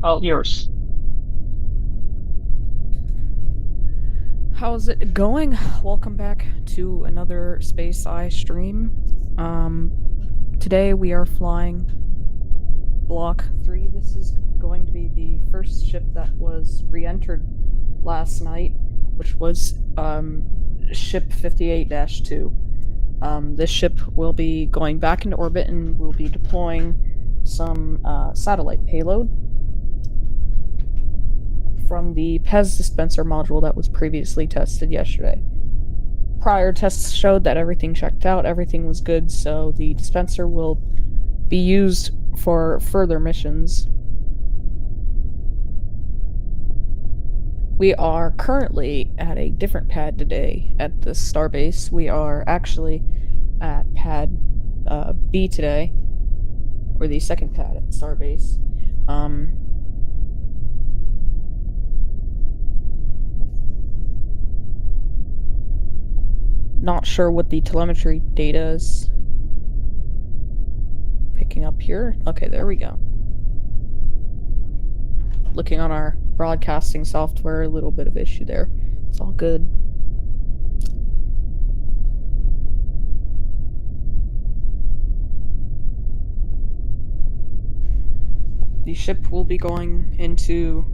All yours. How's it going? Welcome back to another Space Eye stream. Today we are flying Block 3. This is going to be the first ship that was re-entered last night, which was Ship 58-2. This ship will be going back into orbit and we'll be deploying some satellite payload from the PEZ dispenser module that was previously tested yesterday. Prior tests showed that everything checked out, everything was good, so the dispenser will be used for further missions. We are currently at a different pad today at the starbase. We are actually at pad B today, or the second pad at starbase. Not sure what the telemetry data is picking up here. Okay, there we go. Looking on our broadcasting software, a little bit of issue there. It's all good. The ship will be going into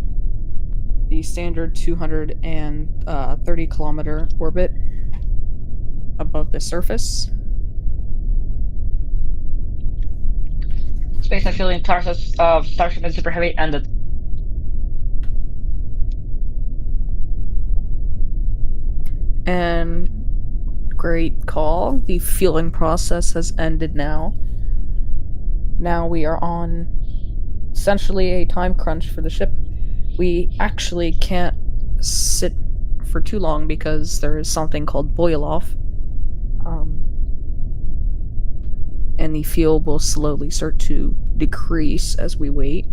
the standard 230 kilometer orbit above the surface. Space and fueling process of Starship and Super Heavy ended. And great call. The fueling process has ended now. Now we are on essentially a time crunch for the ship. We actually can't sit for too long because there is something called boil off. And the fuel will slowly start to decrease as we wait.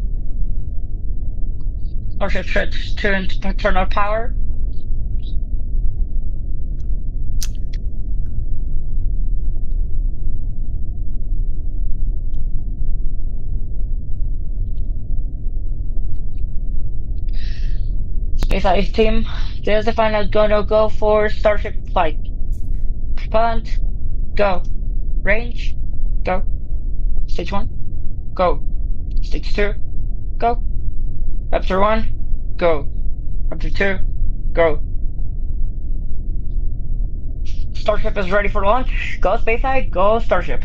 Starship switch to internal power. Space Ice team, there's the final go for Starship flight. Propellant, go. Range, go. Stage 1, go. Stage 2, go. Raptor 1, go. Raptor 2, go. Starship is ready for launch. Go SpaceEye, go Starship.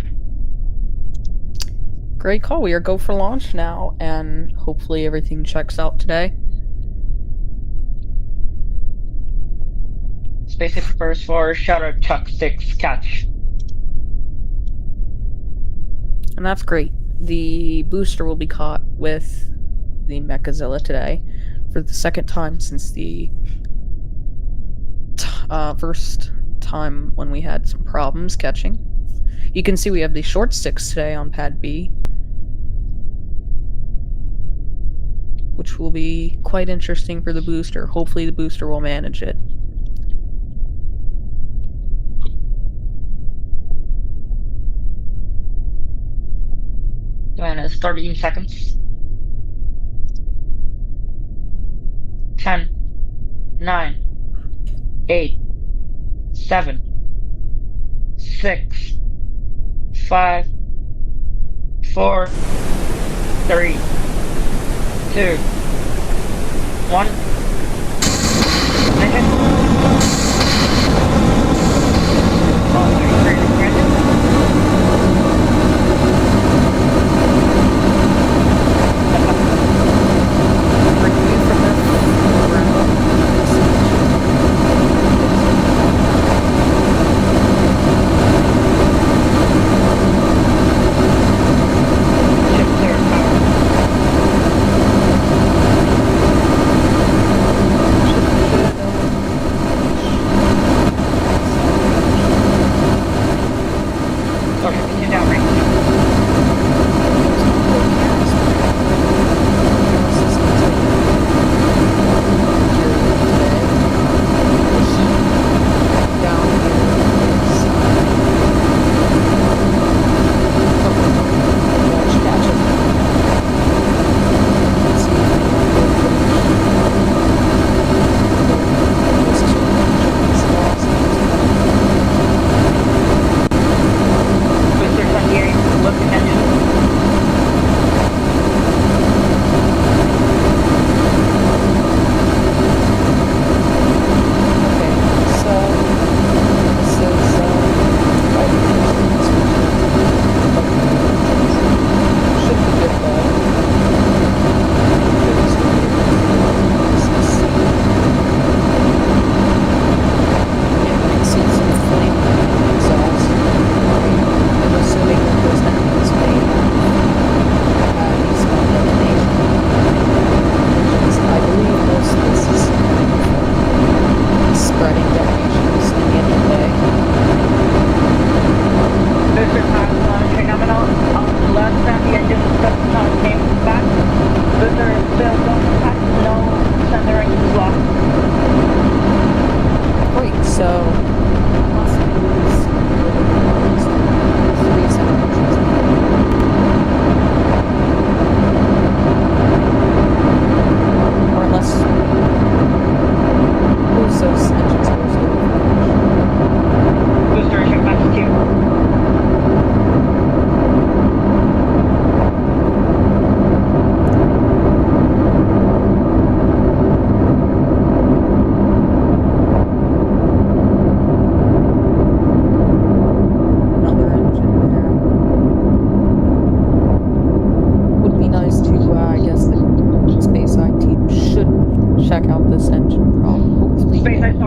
Great call. We are go for launch now, and hopefully everything checks out today. SpaceEye prepares for Shadow Chuck 6 catch. And that's great. The booster will be caught with the Mechazilla today for the second time since the first time when we had some problems catching. You can see we have the short sticks today on pad B, which will be quite interesting for the booster. Hopefully the booster will manage it. Is 13 seconds. 10, 9, 8, 7, 6, 5, 4, 3, 2, 1.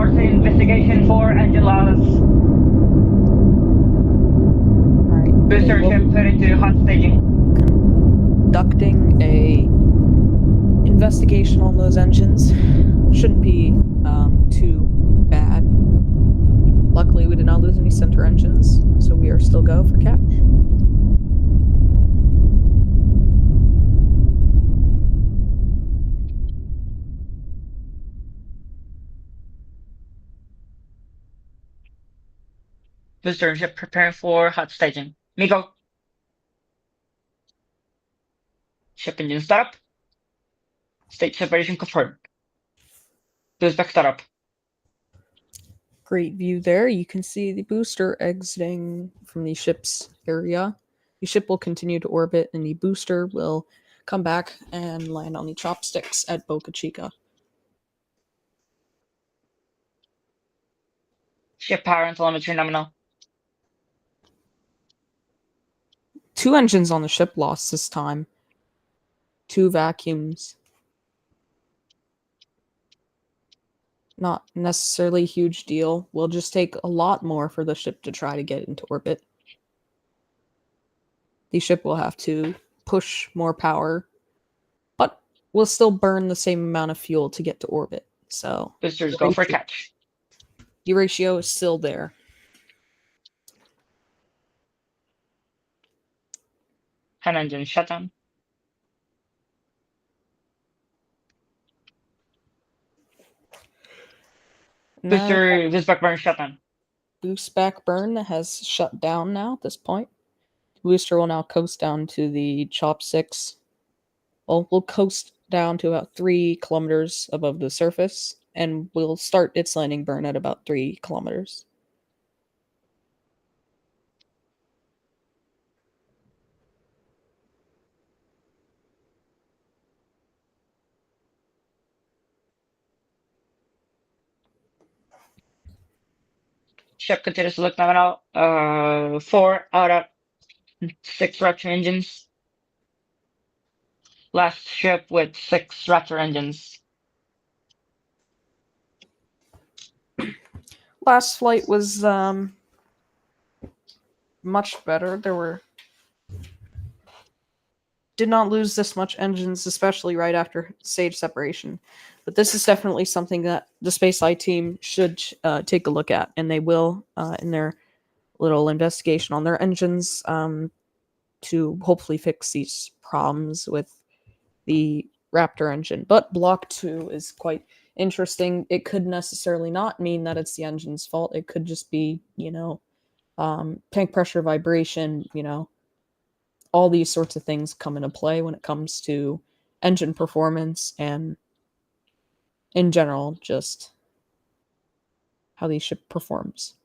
towards the investigation for engine loss. Alright. Booster ship heading to hot staging. Conducting a investigation on those engines. Shouldn't be too bad. Luckily, we did not lose any center engines, so we are still go for catch. Booster ship preparing for hot staging. Miko. Ship engine startup. Stage separation confirmed. Boost back startup. Great view there. You can see the booster exiting from the ship's area. The ship will continue to orbit, and the booster will come back and land on the chopsticks at Boca Chica. Ship power and telemetry nominal. 2 engines on the ship lost this time. 2 vacuums. Not necessarily a huge deal. Will just take a lot more for the ship to try to get into orbit. The ship will have to push more power, but will still burn the same amount of fuel to get to orbit. So Boosters go for catch. the ratio is still there. Hand engine shutdown. Booster Visback burn shutdown. Boost back burn has shut down now at this point. Booster will now coast down to the chopsticks. Well, we'll coast down to about 3 kilometers above the surface, and we'll start its landing burn at about 3 kilometers. Ship continues to look nominal. 4 out of 6 Raptor engines. Last ship with 6 Raptor engines. Last flight was much better. Did not lose this much engines, especially right after stage separation. But this is definitely something that the SpaceEye team should take a look at, and they will in their little investigation on their engines to hopefully fix these problems with the Raptor engine. But Block 2 is quite interesting. It could necessarily not mean that it's the engine's fault. It could just be, tank pressure, vibration, all these sorts of things come into play when it comes to engine performance and in general just how the ship performs.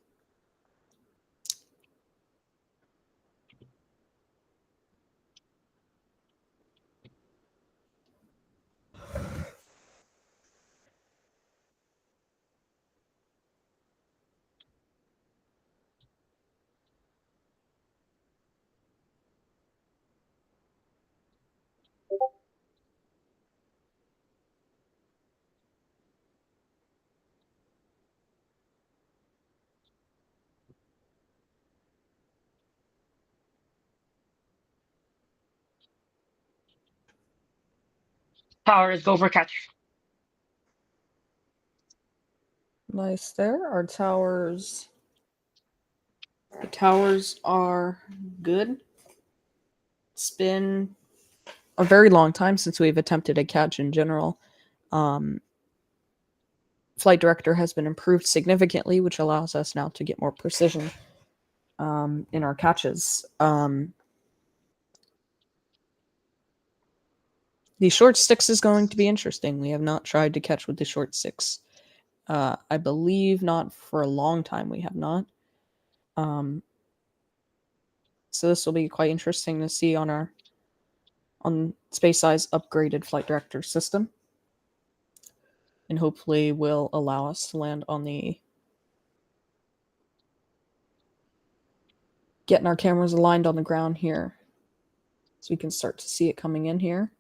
Power is go for catch. Nice there. Our towers. The towers are good. It's been a very long time since we've attempted a catch in general. Flight director has been improved significantly, which allows us now to get more precision in our catches. The short sticks is going to be interesting. We have not tried to catch with the short sticks. I believe not for a long time. We have not. So this will be quite interesting to see on SpaceEye's upgraded flight director system, and hopefully will allow us to land on the getting our cameras aligned on the ground here, so we can start to see it coming in here.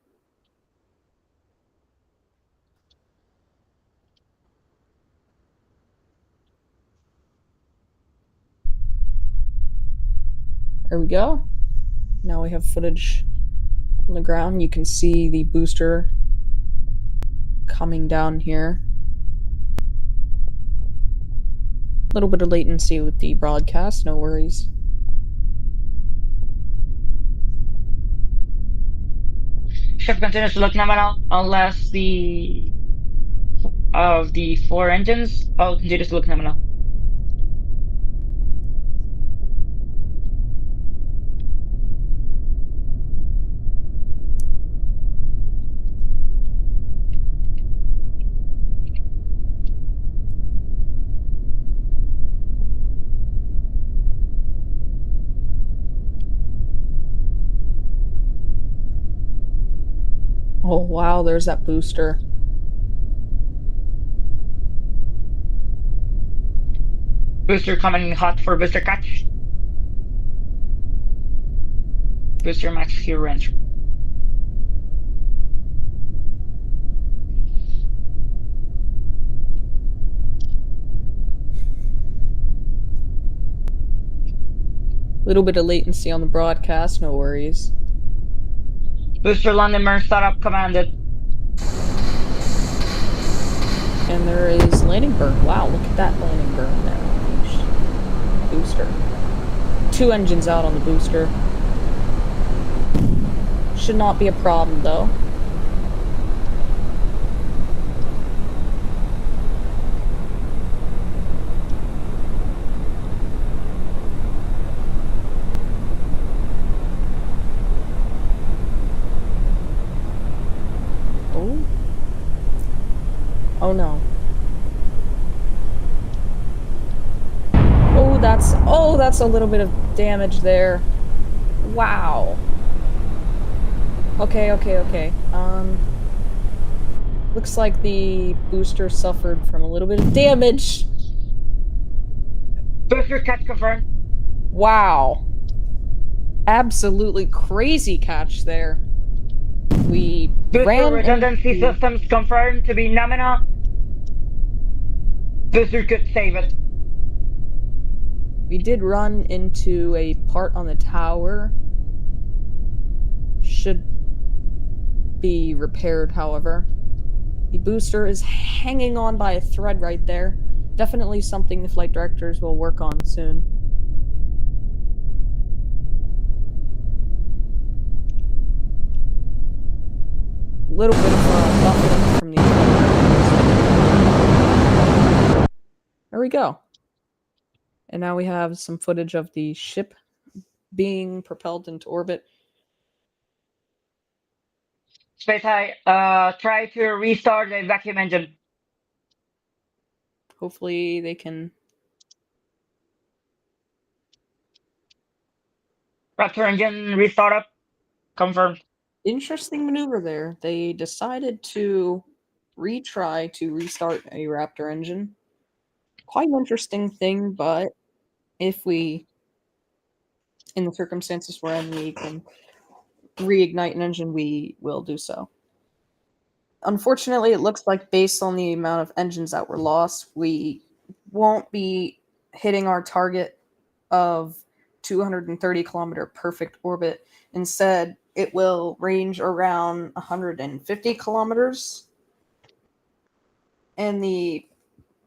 There we go. Now we have footage on the ground. You can see the booster coming down here. A little bit of latency with the broadcast, no worries. Ship continues to look nominal unless the of the four engines all continues to look nominal. Oh wow, there's that booster. Booster coming hot for booster catch. Booster max fuel range. Little bit of latency on the broadcast, no worries. Booster landing burn startup commanded. And there is landing burn. Wow, look at that landing burn there. Booster. 2 engines out on the booster. Should not be a problem though. Oh. Oh no. Oh, that's a little bit of damage there. Wow. Okay. Looks like the booster suffered from a little bit of damage. Booster catch confirmed. Wow. Absolutely crazy catch there. We Booster ran redundancy into... systems confirmed to be nominal. Booster could save it. We did run into a part on the tower. Should be repaired, however. The booster is hanging on by a thread right there. Definitely something the flight directors will work on soon. A little bit of buffeting from the flight. There we go. And now we have some footage of the ship being propelled into orbit. Space High, try to restart the vacuum engine. Hopefully they can... Raptor engine restart up. Confirmed. Interesting maneuver there. They decided to retry to restart a Raptor engine. Quite an interesting thing, but if we, in the circumstances we're in, we can reignite an engine, we will do so. Unfortunately, it looks like based on the amount of engines that were lost, we won't be hitting our target of 230 kilometer perfect orbit. Instead, it will range around 150 kilometers, and the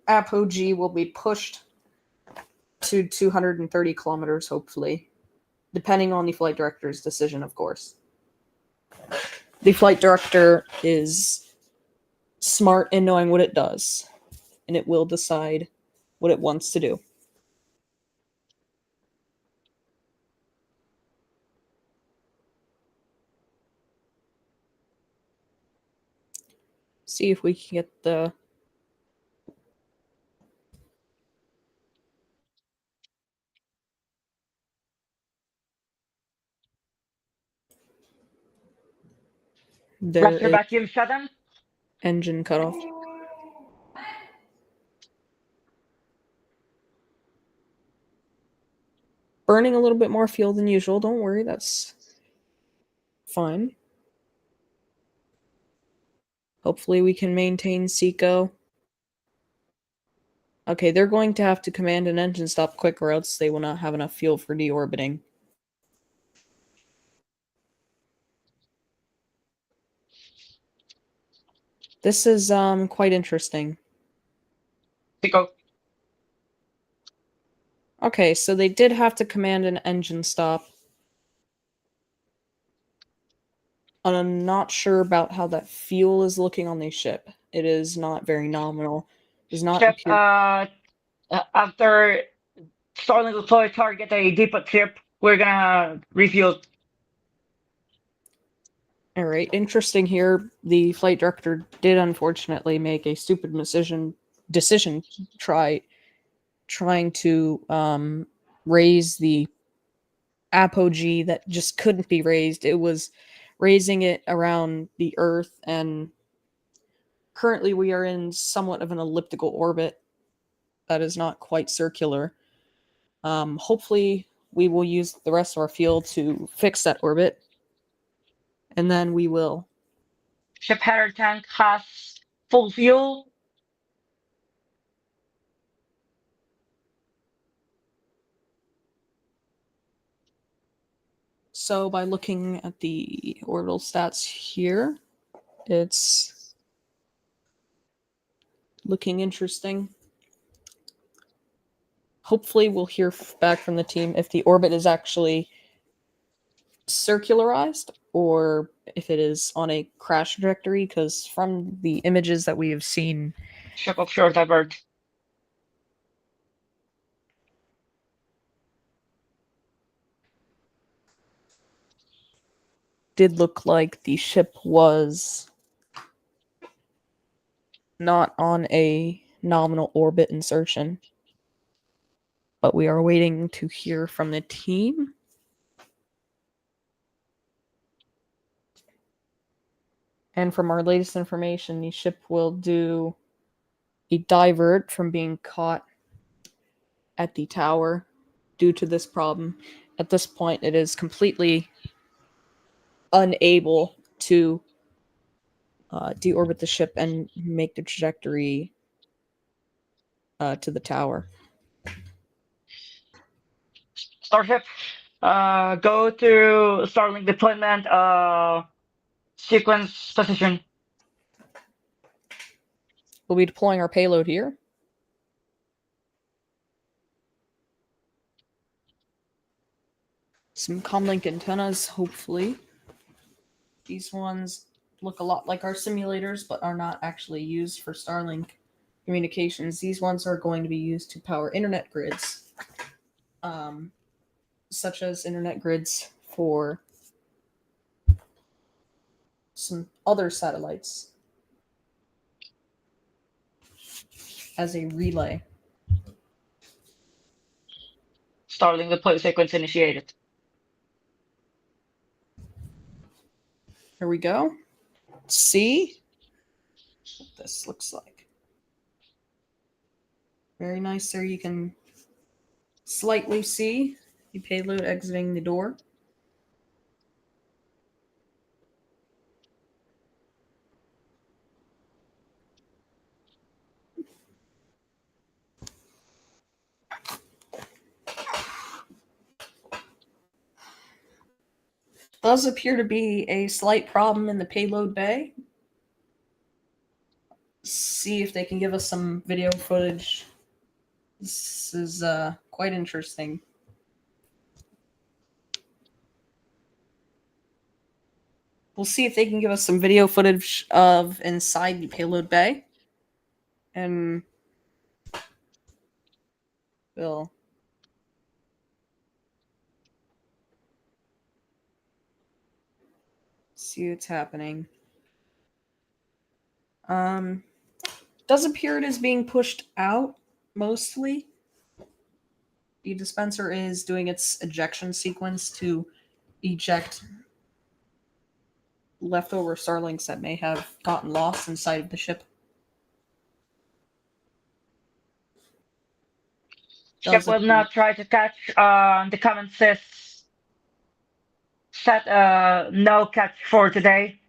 apogee will be pushed to 230 kilometers, hopefully, depending on the flight director's decision, of course. The flight director is smart in knowing what it does, and it will decide what it wants to do. See if we can get the... There Raptor is vacuum shutdown. engine cutoff. Burning a little bit more fuel than usual. Don't worry, that's fine. Hopefully we can maintain Seco. Okay, they're going to have to command an engine stop quick or else they will not have enough fuel for deorbiting. This is quite interesting. Go. Okay, so they did have to command an engine stop. I'm not sure about how that fuel is looking on the ship. It is not very nominal. Does not Ship, appear. after starting to deploy target a depot ship, we're gonna refuel. All right, interesting here. The flight director did unfortunately make a stupid decision trying to raise the apogee that just couldn't be raised. It was raising it around the Earth, and currently we are in somewhat of an elliptical orbit that is not quite circular. Hopefully, we will use the rest of our fuel to fix that orbit, and then we will. Ship header tank has full fuel. So, by looking at the orbital stats here, it's looking interesting. Hopefully, we'll hear back from the team if the orbit is actually circularized or if it is on a crash trajectory, because from the images that we have seen, Ship offshore divert. did look like the ship was not on a nominal orbit insertion. But we are waiting to hear from the team. And from our latest information, the ship will do a divert from being caught at the tower due to this problem. At this point, it is completely unable to deorbit the ship and make the trajectory to the tower. Starship, go to Starlink deployment sequence position. We'll be deploying our payload here. Some comlink antennas, hopefully. These ones look a lot like our simulators, but are not actually used for Starlink communications. These ones are going to be used to power internet grids, such as internet grids for some other satellites as a relay. Starlink deploy sequence initiated. Here we go. See what this looks like. Very nice there. You can slightly see the payload exiting the door. Does appear to be a slight problem in the payload bay. See if they can give us some video footage. This is quite interesting. We'll see if they can give us some video footage of inside the payload bay. And we'll see what's happening. Does appear it is being pushed out mostly. The dispenser is doing its ejection sequence to eject leftover Starlinks that may have gotten lost inside of the ship. Ship will not try to catch. The comment says set no catch for today.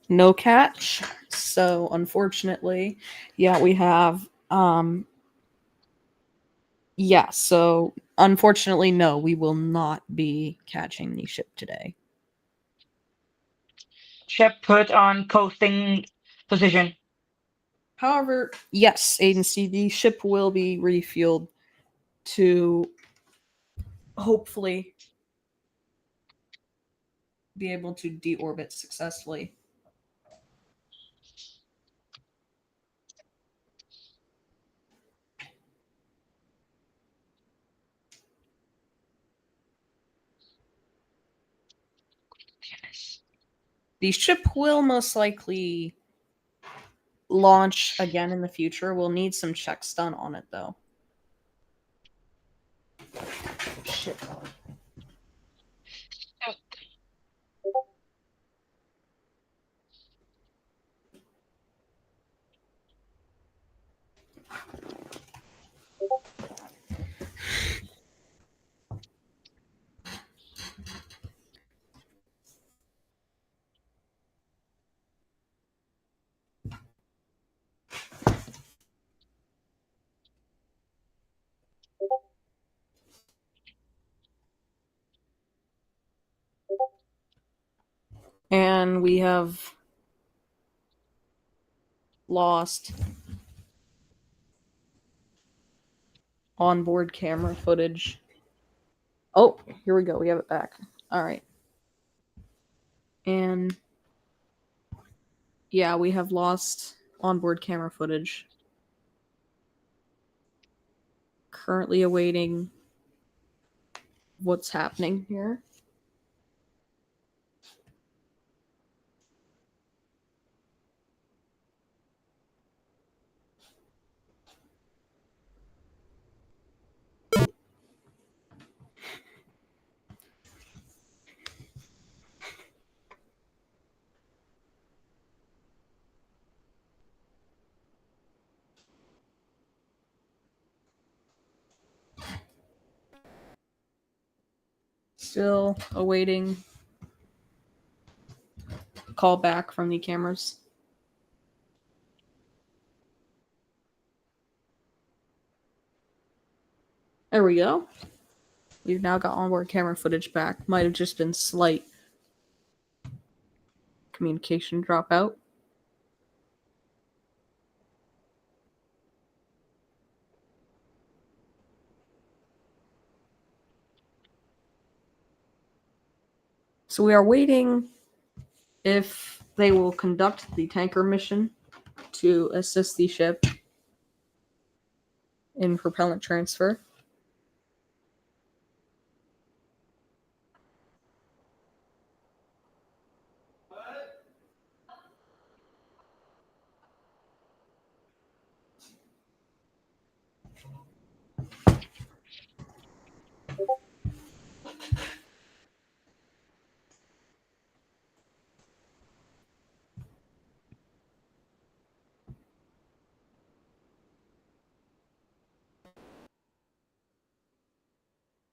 No catch. So unfortunately, yeah, we have yeah, so unfortunately no, we will not be catching the ship today. Ship put on coasting position. However, yes, agency, the ship will be refueled to hopefully be able to deorbit successfully. Yes. The ship will most likely launch again in the future. We'll need some checks done on it, though. Shit. And we have lost onboard camera footage. Oh, here we go. We have it back. All right. And yeah, we have lost onboard camera footage. Currently awaiting what's happening here. Still awaiting call back from the cameras. There we go. We've now got onboard camera footage back. Might have just been slight communication dropout. So we are waiting if they will conduct the tanker mission to assist the ship in propellant transfer.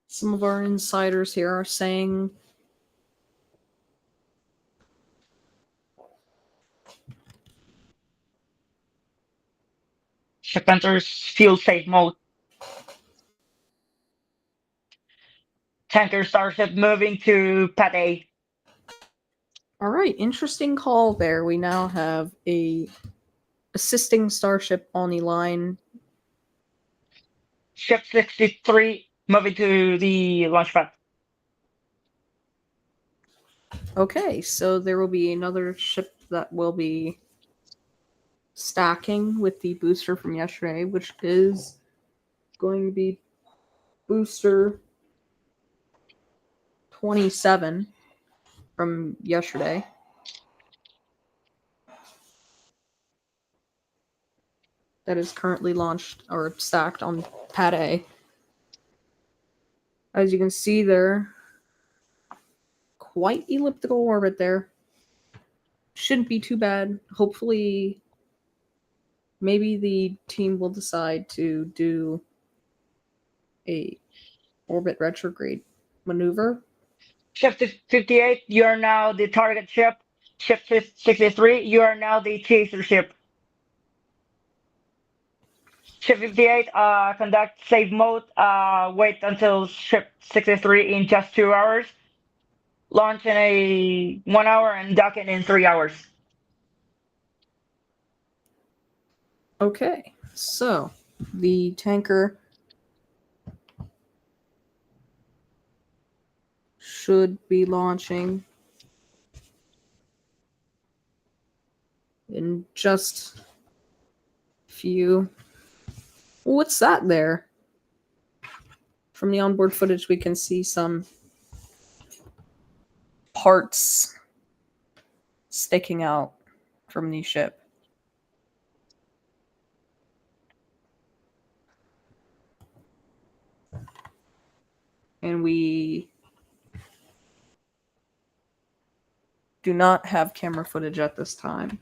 Some of our insiders here are saying Ship enters fuel safe mode. Tanker starship moving to pad A. all right, interesting call there. We now have a assisting starship on the line. Ship 63 moving to the launch pad. Okay, so there will be another ship that will be stacking with the booster from yesterday, which is going to be booster 27 from yesterday. That is currently launched or stacked on pad A. As you can see there, quite elliptical orbit there. Shouldn't be too bad. Hopefully, maybe the team will decide to do a orbit retrograde maneuver. Ship 58, you are now the target ship. Ship 63, you are now the chaser ship. Ship 58, conduct safe mode. Wait until ship 63 in just 2 hours. launch in 1 hour and dock it in 3 hours. Okay, so the tanker should be launching in just a few. What's that there? From the onboard footage, we can see some parts sticking out from the ship. And we do not have camera footage at this time.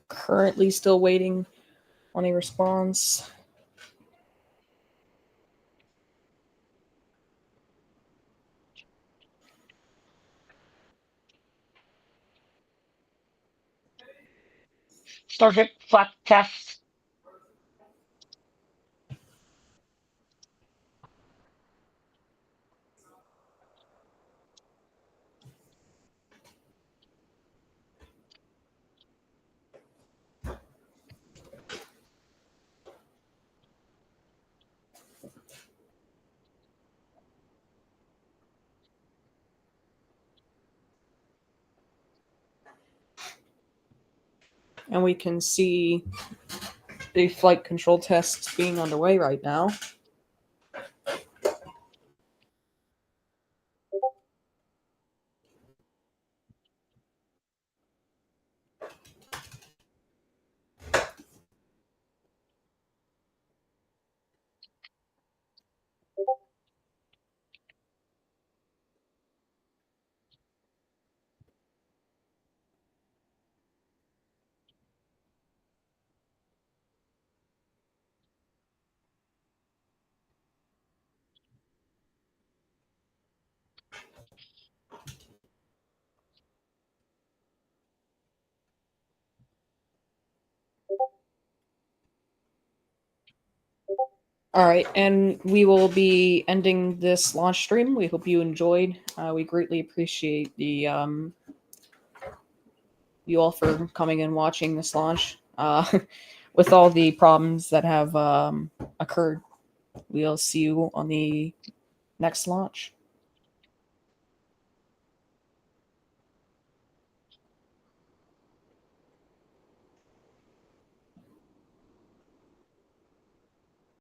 Currently still waiting on a response. Starship flight test. And we can see the flight control tests being underway right now. All right, and we will be ending this launch stream. We hope you enjoyed. We greatly appreciate the you all for coming and watching this launch. With all the problems that have occurred, we'll see you on the next launch.